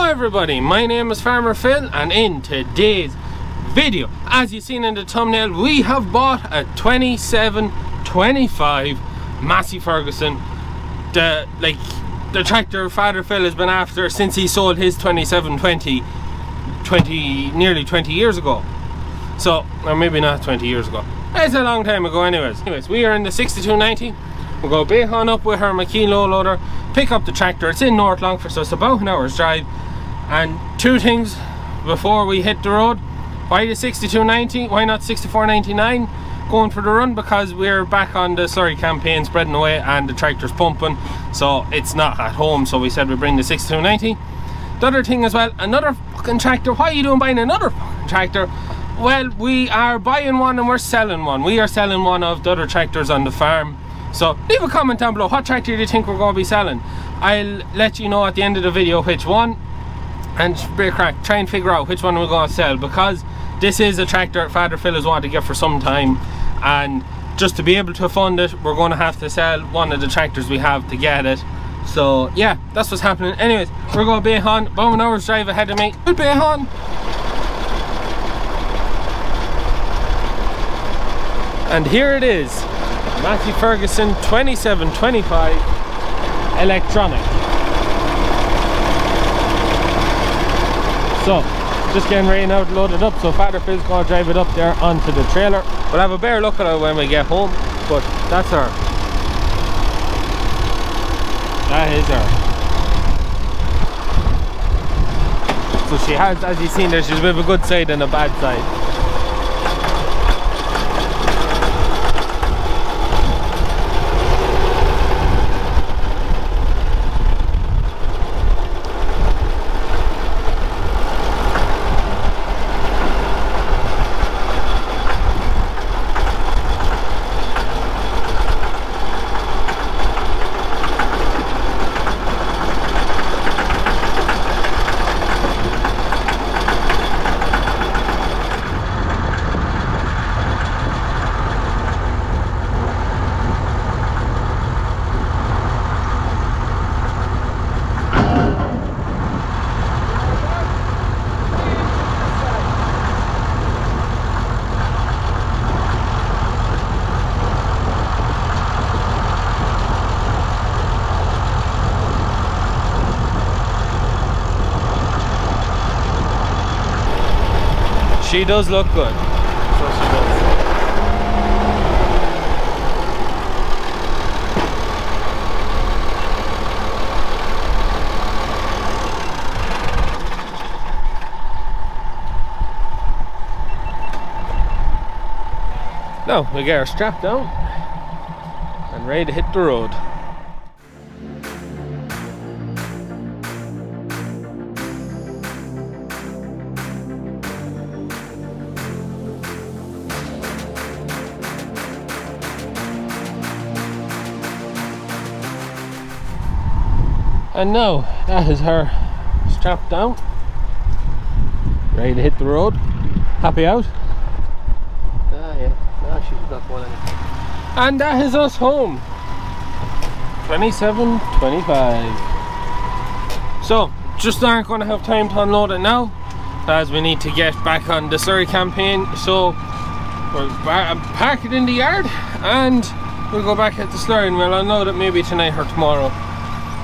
everybody, my name is Farmer Phil, and in today's video, as you've seen in the thumbnail, we have bought a 2725 Massey Ferguson. The tractor Father Phil has been after since he sold his 2720 nearly 20 years ago. So, or maybe not 20 years ago. It's a long time ago anyways. We are in the 6290. We'll go Bayhon up with her McKee low loader, pick up the tractor. It's in North Longford, so it's about an hour's drive. And two things before we hit the road. Why the 6290? Why not 6499 going for the run? Because we're back on the Surrey campaign spreading away and the tractor's pumping, so it's not at home, so we said we'd bring the 6290. The other thing as well, another fucking tractor. Why are you doing buying another fucking tractor? Well, we are buying one and we're selling one. We are selling one of the other tractors on the farm. So leave a comment down below, what tractor do you think we're going to be selling? I'll let you know at the end of the video which one, and try and figure out which one we're going to sell, because this is a tractor Father Phil has wanted to get for some time, and just to be able to fund it, we're going to have to sell one of the tractors we have to get it. So yeah, that's what's happening. Anyways, we're going to Bayhon, about an hour's drive ahead of me. Bayhon. And here it is, Massey Ferguson 2725 electronic. So, just getting ready now to load it up, so Father Phil's going to drive it up there onto the trailer. We'll have a better look at it when we get home, but that's her. That is her. So she has, as you've seen there, she's a bit of a good side and a bad side. She does look good. So she does. Now we get her strapped down and ready to hit the road. And now that is her strapped down, ready to hit the road. Happy out? Yeah, she's not going anywhere. And that is us home. 2725. So just aren't going to have time to unload it now, as we need to get back on the Surrey campaign. So we'll park it in the yard and we'll go back at the slurry and we'll unload it maybe tonight or tomorrow.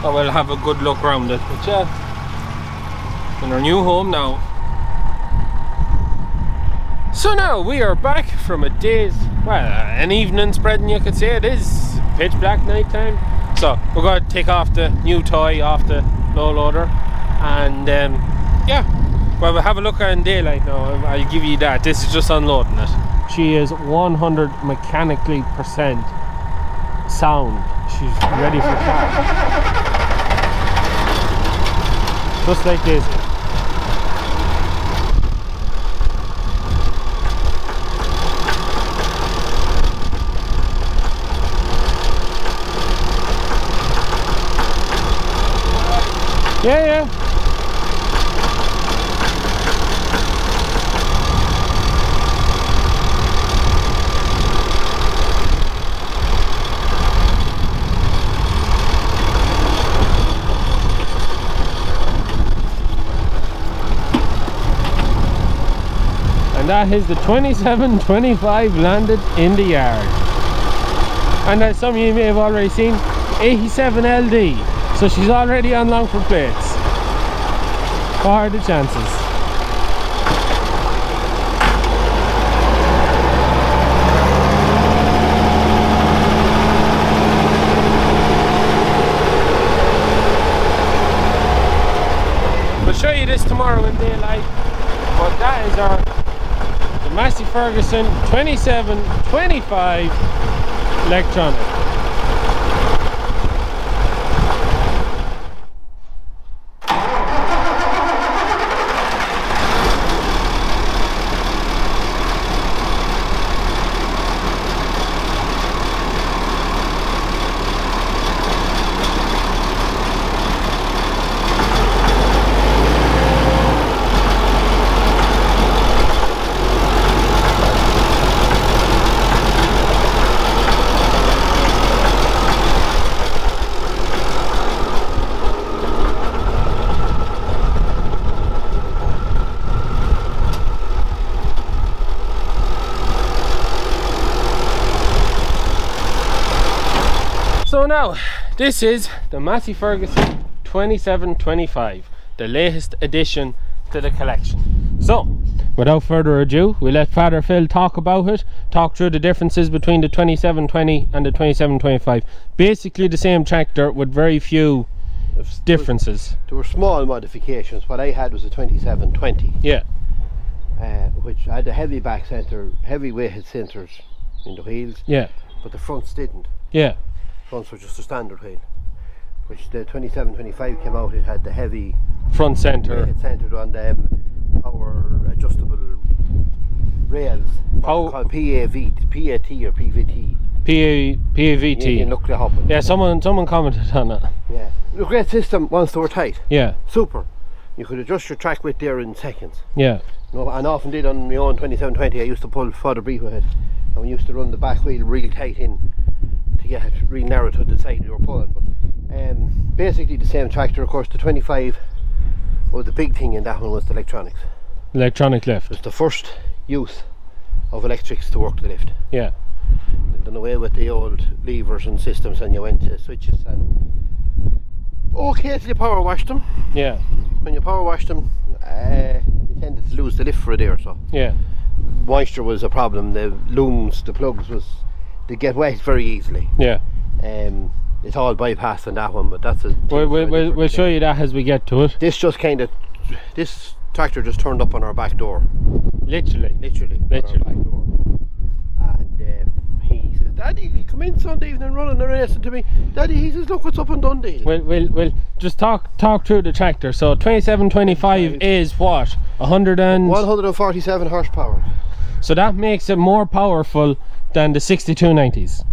And we'll have a good look around it. But yeah, in our new home now. So now we are back from a day's, well, an evening spreading, you could say. It is pitch black night time. So we're going to take off the new toy off the low loader, and yeah, well, we'll have a look at it in daylight now. I'll give you that. This is just unloading it. She is 100 mechanically % sound. She's ready for car. Just like this. Yeah. And that is the 2725 landed in the yard. And as some of you may have already seen, 87 LD. So she's already on Longford plates. What are the chances? We'll show you this tomorrow in daylight, but that is our Massey Ferguson 2725 electronic. So now, this is the Massey Ferguson 2725, the latest addition to the collection. So, without further ado, we'll let Father Phil talk about it, talk through the differences between the 2720 and the 2725. Basically the same tractor with very few differences. There were small modifications. What I had was a 2720. Yeah. Which had a heavy back centre, heavy weighted centres in the wheels. Yeah. But the fronts didn't. Yeah. Fronts were just a standard wheel. Which the 2725 came out, it had the heavy front centre. Weighted centre on them power adjustable rails. Called PAT or PVT. PAVT. You can look that up. Yeah, someone commented on it. Yeah. A great system once they were tight. Yeah. Super. You could adjust your track width there in seconds. Yeah. No, and often did on my own 2720. I used to pull further brief with it, and we used to run the back wheel real tight in to get it really narrow to the side you were pulling. But basically the same tractor. Of course, the 25. Well, the big thing in that one was the electronics. Electronic lift. It was the first use of electrics to work the lift. Yeah. Done away with the old levers and systems, and you went to switches. And okay, till you power washed them. Yeah. When you power washed them, you tended to lose the lift for a day or so. Yeah. Moisture was a problem. The looms, the plugs they get wet very easily. Yeah. It's all bypassed on that one, but that's a. We'll show you that as we get to it. This tractor just turned up on our back door. Literally. On our back door. And he says, "Daddy, you come in Sunday evening running and racing to me. Daddy," he says, "look what's up in Dundee." We'll just talk through the tractor. So 2725 is what? 147 horsepower. So that makes it more powerful than the 6290s.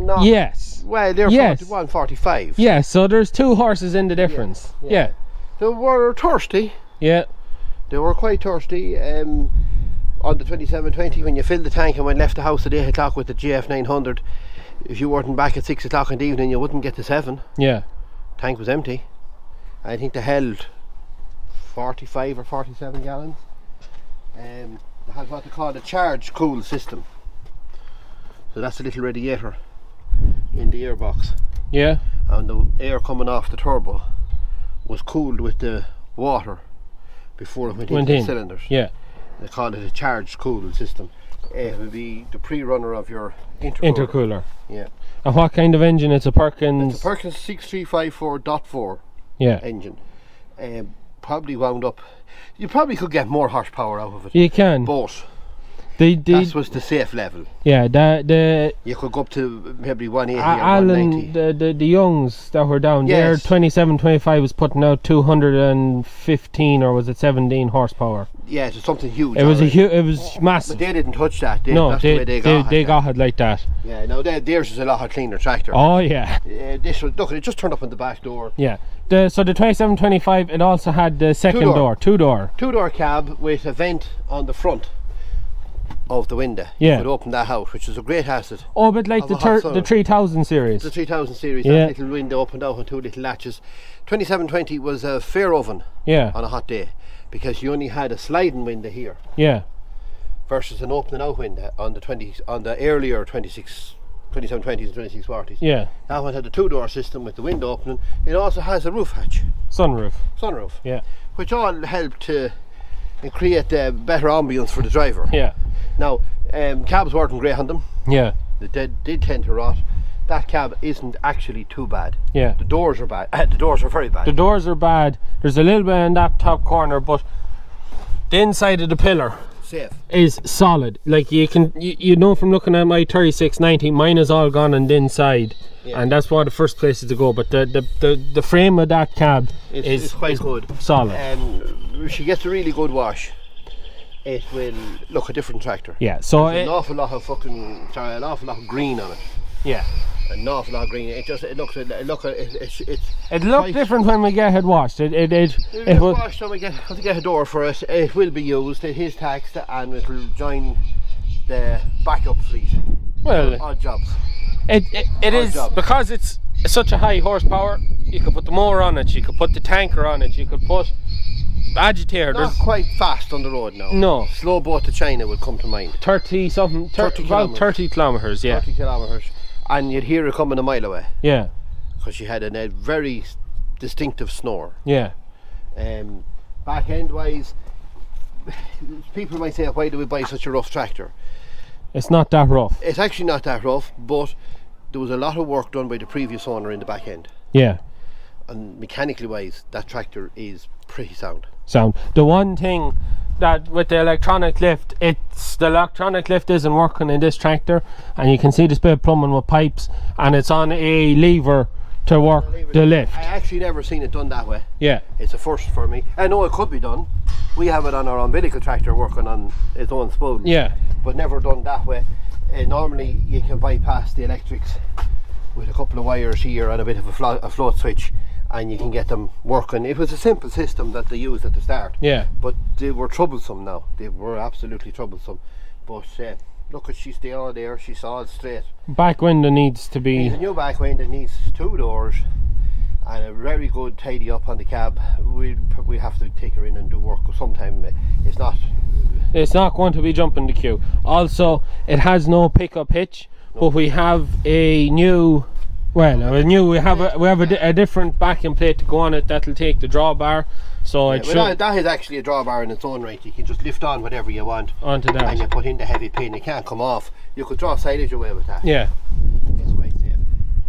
No. Yes. Well, they're 145. Yeah, so there's 2 horses in the difference. Yeah. They were thirsty. Yeah. They were quite thirsty. On the 2720, when you filled the tank and went left the house at 8 o'clock with the GF 900, if you weren't back at 6 o'clock in the evening, you wouldn't get to 7. Yeah. Tank was empty. I think they held 45 or 47 gallons. They had what they call a charge cool system. So that's a little radiator in the airbox. Yeah. And the air coming off the turbo was cooled with the water before it went into the cylinders. Yeah. They call it a charged cool system. It would be the pre-runner of your intercooler. Yeah. And what kind of engine? It's a Perkins. It's a Perkins 6354.4 engine. Probably wound up. You probably could get more horsepower out of it. You can. But that was the safe level. Yeah, you could go up to maybe 180 or Alan, 190. the Youngs that were down there, 2725 was putting out 215 or was it 17 horsepower. Yeah, it was something huge. It was massive. But they didn't touch that. That's the way they got it like that. Yeah, no, theirs is a lot cleaner tractor. Oh yeah. This was, look, it just turned up on the back door. Yeah. So the 2725, it also had the second door, two-door cab with a vent on the front of the window. Yeah. You could open that out, which is a great asset. Oh, but like the 3000 series. The 3000 series, that little window opened out on 2 little latches. 2720 was a fair oven on a hot day, because you only had a sliding window here. Yeah. versus an opening out window on the earlier 2720s and 2640s. Yeah. That one had the 2-door system with the window opening. It also has a roof hatch. Sunroof. Yeah. Which all help to create better ambience for the driver. Yeah. Now, cabs weren't great on them. Yeah. They did tend to rot. That cab isn't actually too bad. Yeah. The doors are bad. The doors are very bad. The doors are bad. There's a little bit in that top corner, but the inside of the pillar safe is solid. Like you know from looking at my 3690, mine is all gone on the inside. Yeah. And that's one of the first places to go. But the frame of that cab is quite good. Solid. She gets a really good wash. It will look a different tractor. Yeah. So an awful lot of green on it. Yeah. An awful lot of green. It looks different when we get it washed. It will washed when we have to get a door for it. It will be used. It is taxed and it will join the backup fleet. Well, odd jobs. It is jobs. Because it's such a high horsepower. You could put the mower on it. You could put the tanker on it. You could put agitator. Not quite fast on the road now. No. Slow boat to China would come to mind. 30 kilometers. Yeah. 30 kilometers. And you'd hear it coming a mile away. Yeah. Because she had a very distinctive snore. Yeah. Back end wise, people might say, why do we buy such a rough tractor? It's not that rough. It's actually not that rough, but there was a lot of work done by the previous owner in the back end. Yeah. And mechanically wise, that tractor is pretty sound. The one thing that with the electronic lift, the electronic lift isn't working in this tractor, and you can see this bit of plumbing with pipes, and it's on a lever to work the lift. I actually never seen it done that way. Yeah. It's a first for me. I know it could be done. We have it on our umbilical tractor working on its own spool. Yeah. But never done that way. Normally you can bypass the electrics with a couple of wires here and a bit of a float switch, and you can get them working. It was a simple system that they used at the start. Yeah. But they were troublesome now. They were absolutely troublesome. But look, she's still there. She's all straight. Back window needs to be. Needs a new back window. Needs 2 doors and a very good tidy up on the cab. We have to take her in and do work sometime. It's not going to be jumping the queue. Also, it has no pickup hitch, but we have a new. Well, we have a different backing plate to go on it that'll take the drawbar. So that is actually a drawbar in its own right. You can just lift on whatever you want onto that, and you put in the heavy pin. It can't come off. You could draw silage away with that. Yeah. It's quite safe.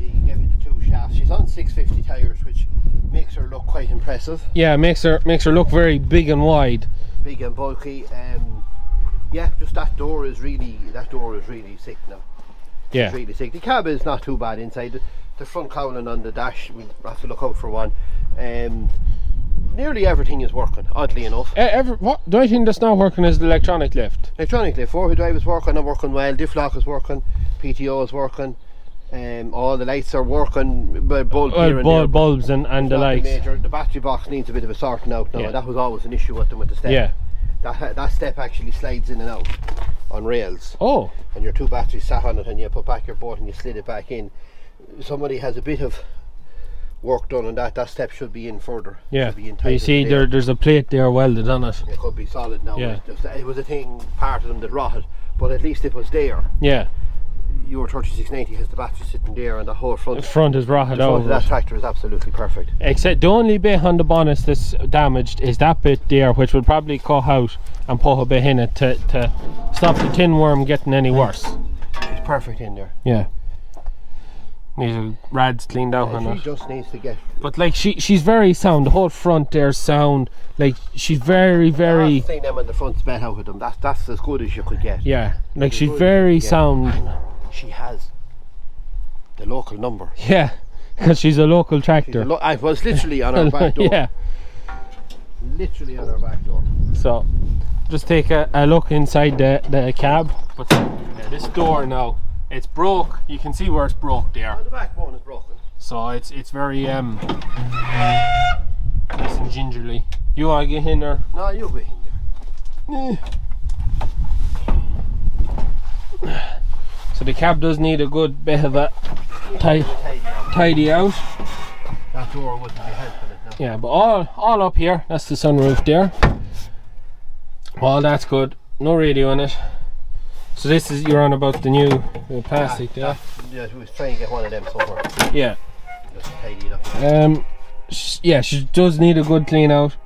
You give it the 2 shafts. She's on 650 tyres, which makes her look quite impressive. Yeah, makes her look very big and wide. Big and bulky. Yeah, just that door is really sick now. Yeah. It's really sick. The cab is not too bad inside. The front cowling on the dash, we have to look out for one. Nearly everything is working, oddly enough. The only thing that's not working is the electronic lift. Electronic lift, 4-wheel drive is working and working well. Diff lock is working, PTO is working. All the lights are working. Bulbs and the lights. Major. The battery box needs a bit of a sorting out now. Yeah. That was always an issue with them with the step. Yeah. That step actually slides in and out on rails. Oh. And your 2 batteries sat on it, and you put back your boat and you slid it back in. Somebody has a bit of work done on that. That step should be in further. Yeah. Should be in you see there's a plate there welded on it. It could be solid now. Yeah. It was a thing, part of them that rotted, but at least it was there. Yeah. Your 3690 has the battery sitting there, and the whole front. The front is rotted over. That tractor is absolutely perfect. Except the only bit on the bonnet that's damaged is that bit there, which will probably cut out and put a bit in it to stop the tin worm getting any worse. It's perfect in there. Yeah. Needs a rads cleaned out on it. She just needs to get. But like she's very sound. The whole front there's sound. Like she's very. I've seen them on the front sped out with them. That's as good as you could get. Yeah. Like she's very sound. And she has the local number. Yeah. Because she's a local tractor. I was literally on our back door. Yeah. Literally on our back door. So just take a look inside the cab. But yeah, this door now, it's broke. You can see where it's broke there. Oh, the backbone is broken. So it's very nice and gingerly. You want to get in there? No, you get in there. So the cab does need a good bit of a tidy out. That door wouldn't be helpful now. Yeah, but all up here, that's the sunroof there. All that's good. no radio on it. So this is, you're on about the new plastic there. Yeah, we was trying to get one of them somewhere. Yeah. Just tidy it up. Yeah, she does need a good clean out.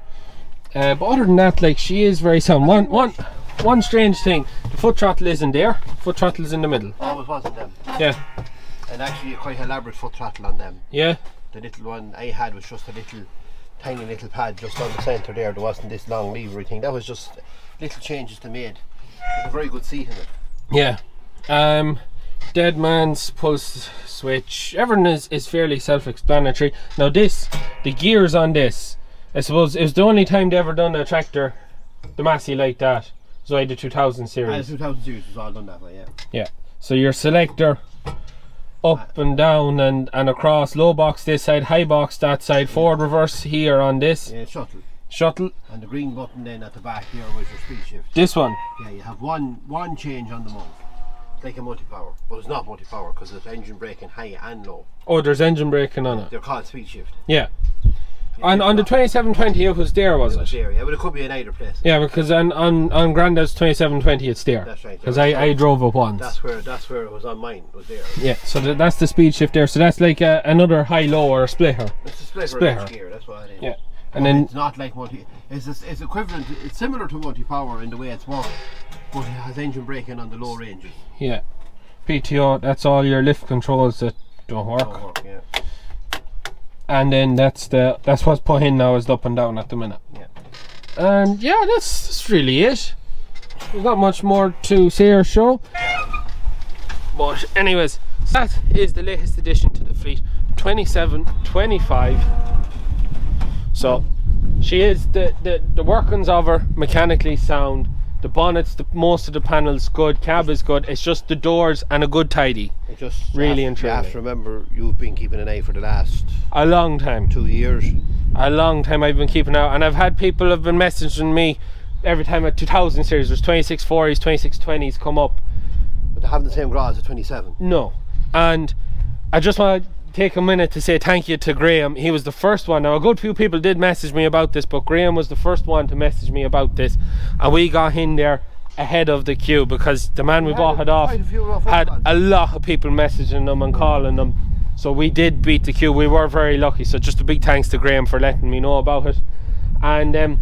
But other than that, like, she is very sound. One strange thing, the foot throttle isn't there. Foot throttle is in the middle. Always wasn't them. Yeah. And actually a quite elaborate foot throttle on them. Yeah. The little one I had was just a tiny little pad just on the centre there. There wasn't this long lever thing. That was just little changes they made. There's a very good seat in it. Yeah. Dead man's pulse switch. Everything is fairly self-explanatory. Now this, the gears on this, I suppose it was the only time they ever done a tractor, the Massey like that. So the 2000 series. The 2000 series was all done that way, yeah. Yeah. So your selector up and down and across, low box this side, high box that side, forward reverse here on this. Yeah, shuttle. Shuttle. And the green button then at the back there was your speed shift. This one? Yeah, you have one change on the move. It's like a multi-power, but it's not multi-power because it's engine braking high and low. Oh, there's engine braking on it. They're called speed shift. Yeah. On the 2720 it was there, was it? There, yeah, but it could be in either place. Yeah, because on Grandad's 2720 it's there. That's right. Because I drove it once. That's where it was on mine. It was there. Yeah, so that's the speed shift there. So that's like another high-low or a splitter. It's a splitter gear. That's what it is. Yeah, and then it's not like it's equivalent. It's similar to multi-power in the way it's worked, but it has engine braking on the low ranges. Yeah, PTO. That's all your lift controls that don't work. Don't work, yeah. And then that's what's put in now is the up and down at the minute. Yeah. And yeah, that's really it. There's not much more to say or show. But anyways, that is the latest addition to the fleet, 2725. So she is the workings of her mechanically sound. The bonnets, most of the panels good, cab is good. It's just the doors and a good tidy. It just really and truly. You have to remember you've been keeping an eye for the last a long time. 2 years. A long time I've been keeping out, and I've had people have been messaging me every time at 2000 series. There's 2640s, 2620s come up. But they haven't the same grass as 27. No, and I just want to take a minute to say thank you to Graham. He was the first one. Now a good few people did message me about this, but Graham was the first one to message me about this, and we got in there ahead of the queue because the man we bought it off had a lot of people messaging them and calling them, so we did beat the queue. We were very lucky, so just a big thanks to Graham for letting me know about it. And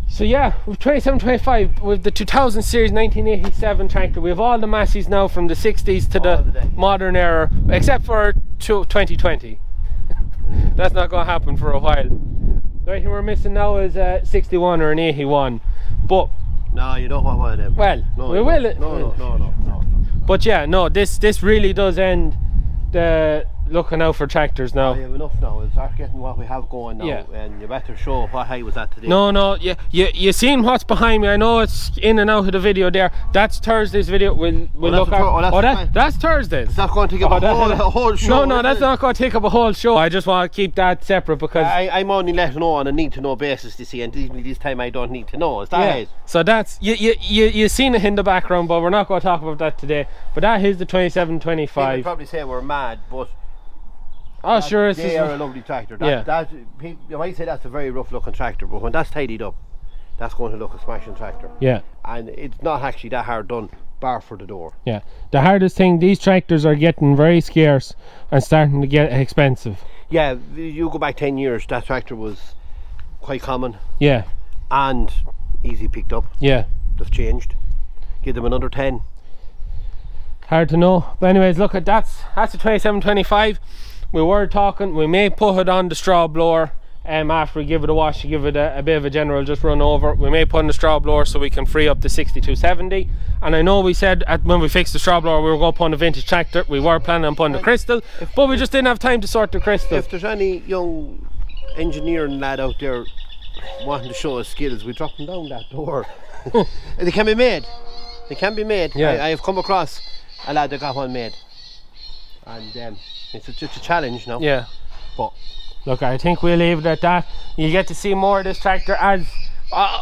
so yeah, with 2725, with the 2000 series 1987 tractor, we have all the Masseys now from the 60s to the modern era, except for 2020. That's not going to happen for a while. The only thing we're missing now is a 61 or an 81, but no, you don't want one of them. well, no, we will. No. But yeah, no, this really does end the looking out for tractors now. You have enough now. We'll start getting what we have going now, yeah. And you better show what height was that today. No, you seen what's behind me. I know it's in and out of the video there. That's Thursday's video. We'll look at. That's Thursday's. It's not going to take up a whole show. No, that's not going to take up a whole show. I just want to keep that separate because I'm only letting know on a need to know basis, you see, and this time I don't need to know. Is that it? So that's you seen it in the background, but we're not going to talk about that today. But that is the 2725. People probably say we're mad, but oh sure, they are a lovely tractor. You might say that's a very rough looking tractor, but when that's tidied up, that's going to look a smashing tractor. Yeah. And it's not actually that hard done, bar for the door. Yeah. The hardest thing, these tractors are getting very scarce and starting to get expensive. Yeah, you go back 10 years, that tractor was quite common. Yeah. And easy picked up. Yeah. They've changed. Give them another 10. Hard to know. But anyways, look at that's a 2725. We were talking, we may put it on the straw blower after we give it a wash, give it a bit of a general just run over. We may put on the straw blower so we can free up the 6270. And I know we said when we fixed the straw blower we were going to put on a vintage tractor. We were planning on putting the crystal, but we just didn't have time to sort the crystal. If there's any young engineering lad out there wanting to show us skills, we drop them down that door. They can be made. They can be made. Yeah. I have come across a lad that got one made. And it's just a challenge now. Yeah. But look, I think we'll leave it at that. You get to see more of this tractor as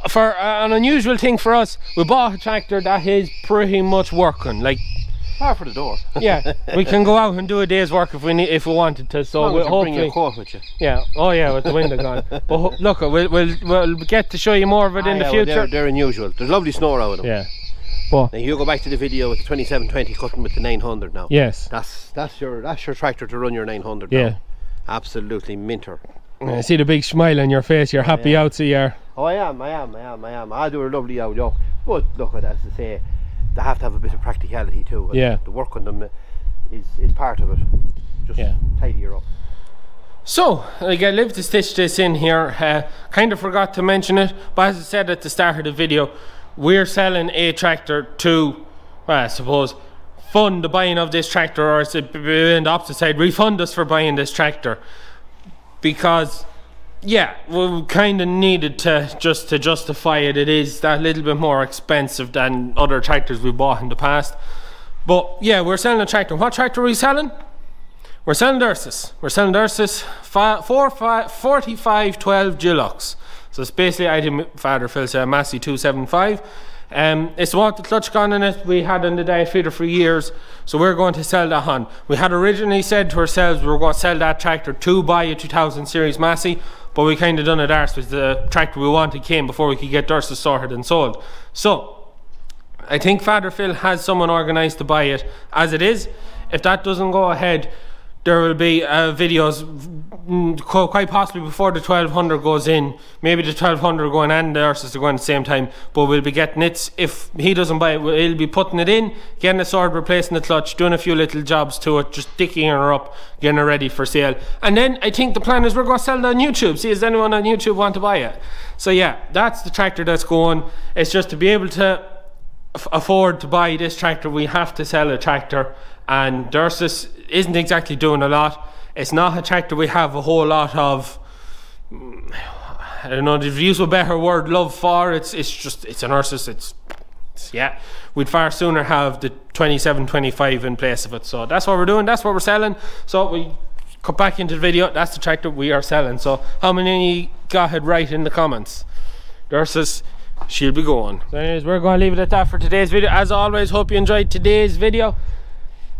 for an unusual thing for us. We bought a tractor that is pretty much working, like bar for the door. Yeah, we can go out and do a day's work if we wanted to. So we'll hopefully bring your coat with you. Yeah. Oh yeah, with the window gone. But look, we'll get to show you more of it in the future. They're unusual. There's lovely snow around them. Yeah. But now you go back to the video with the 2720 cutting with the 900 now. yes, that's your tractor to run your 900 yeah. now. Absolutely minter. I see the big smile on your face. You're happy out, so you're. Oh, I am. I do a lovely out, yo. But look, as I say, they have to have a bit of practicality too. Yeah. The work on them is part of it. Just tidy her up. So, like, I live to stitch this in here. Kind of forgot to mention it, but as I said at the start of the video, we're selling a tractor to, well, I suppose, fund the buying of this tractor, or it's on the opposite side, refund us for buying this tractor. Because, yeah, we kind of needed to justify it. It is that little bit more expensive than other tractors we bought in the past. But yeah, we're selling a tractor. What tractor are we selling? We're selling the Ursus. We're selling the Ursus 4512 Gilux. So it's basically, I think Father Phil said, a Massey 275. It's the one with the clutch gun in it. We had on the diet feeder for years, so we're going to sell that on. We had originally said to ourselves we were going to sell that tractor to buy a 2000 series Massey, but we kind of done it ours because the tractor we wanted came before we could get Ursus sorted and sold. So I think Father Phil has someone organised to buy it as it is. If that doesn't go ahead, there will be videos quite possibly before the 1200 goes in. Maybe the 1200 going and the Ursus are going at the same time, but we'll be getting it. If he doesn't buy it, he'll be putting it in, getting it sorted, replacing the clutch, doing a few little jobs to it, just sticking her up, getting her ready for sale. And then I think the plan is we're going to sell it on YouTube. See, does anyone on YouTube want to buy it? So yeah, that's the tractor that's going. It's just to be able to afford to buy this tractor, we have to sell a tractor. And the Ursus isn't exactly doing a lot. It's not a tractor we have a whole lot of, I don't know, to use a better word, love for. It's an Ursus. It's yeah, we'd far sooner have the 2725 in place of it. So that's what we're doing, that's what we're selling. So we cut back into the video, that's the tractor we are selling. So how many got it right in the comments? The Ursus, she'll be going. So anyways, we're going to leave it at that for today's video. As always, hope you enjoyed today's video.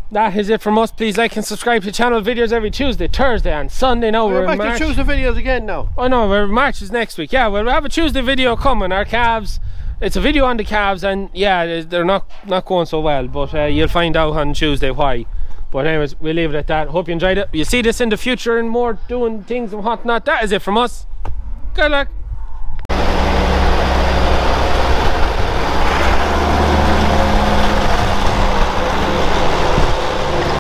That is it from us. Please like and subscribe to the channel. Videos every Tuesday, Thursday and Sunday. Now we're back to Tuesday videos again now. Oh no, March is next week. Yeah, we'll have a Tuesday video coming. Our calves, it's a video on the calves, and yeah, they're not going so well, but you'll find out on Tuesday why. But anyways, we'll leave it at that. Hope you enjoyed it. You'll see this in the future and more doing things and whatnot. That is it from us. Good luck.